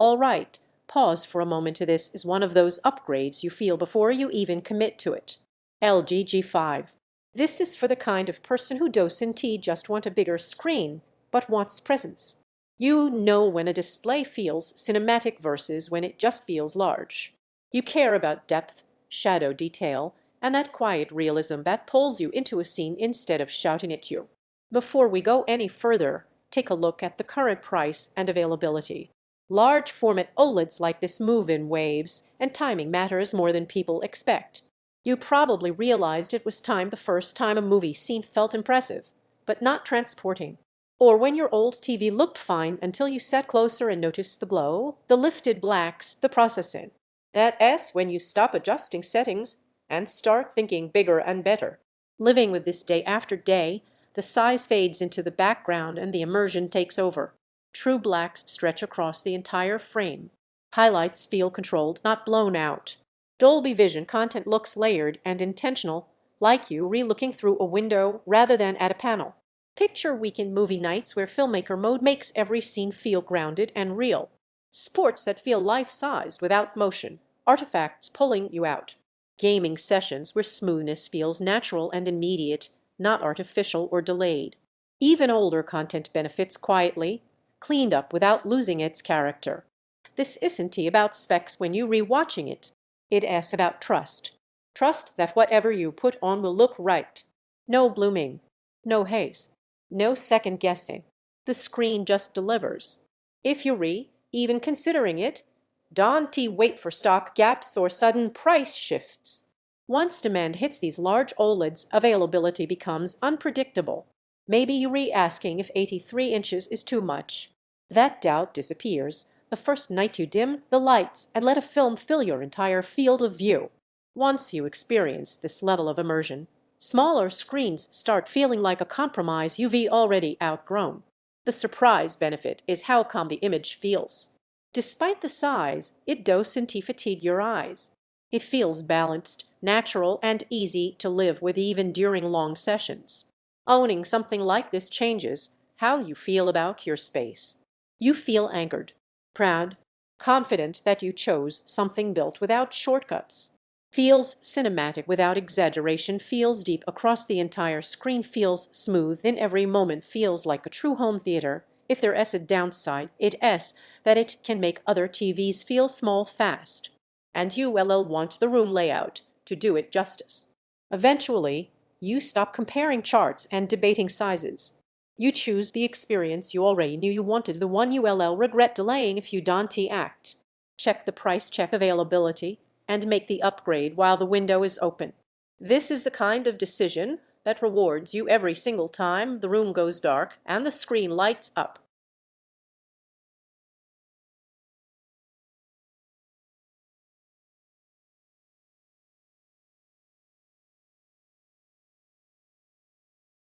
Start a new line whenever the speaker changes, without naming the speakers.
All right, pause for a moment. This is one of those upgrades you feel before you even commit to it. LG G5. This is for the kind of person who doesn't just want a bigger screen, but wants presence. You know when a display feels cinematic versus when it just feels large. You care about depth, shadow detail, and that quiet realism that pulls you into a scene instead of shouting at you. Before we go any further, take a look at the current price and availability. Large format OLEDs like this move in waves, and timing matters more than people expect. You probably realized it was time the first time a movie scene felt impressive, but not transporting. Or when your old TV looked fine until you sat closer and noticed the glow, the lifted blacks, the processing. That's when you stop adjusting settings and start thinking bigger and better. Living with this day after day, the size fades into the background and the immersion takes over. True blacks stretch across the entire frame. Highlights feel controlled, not blown out. Dolby Vision content looks layered and intentional, like you re-looking through a window rather than at a panel. Picture weekend movie nights where Filmmaker Mode makes every scene feel grounded and real. Sports that feel life-size without motion, artifacts pulling you out. Gaming sessions where smoothness feels natural and immediate, not artificial or delayed. Even older content benefits quietly, cleaned up without losing its character. This isn't about specs when you're rewatching it. It's about trust. Trust that whatever you put on will look right. No blooming, no haze, no second guessing. The screen just delivers. If you're even considering it, don't wait for stock gaps or sudden price shifts. Once demand hits these large OLEDs, availability becomes unpredictable. Maybe you're asking if 83 inches is too much. That doubt disappears the first night you dim the lights and let a film fill your entire field of view. Once you experience this level of immersion, smaller screens start feeling like a compromise you've already outgrown. The surprise benefit is how calm the image feels. Despite the size, it doesn't fatigue your eyes. It feels balanced, natural, and easy to live with even during long sessions. Owning something like this changes how you feel about your space. You feel anchored, proud, confident that you chose something built without shortcuts. Feels cinematic without exaggeration, feels deep across the entire screen, feels smooth in every moment, feels like a true home theater. If there's a downside, it's that it can make other TVs feel small fast. And you will want the room layout to do it justice. Eventually, you stop comparing charts and debating sizes. You choose the experience you already knew you wanted, the one you will regret delaying if you don't act. Check the price, check availability, and make the upgrade while the window is open. This is the kind of decision that rewards you every single time the room goes dark and the screen lights up.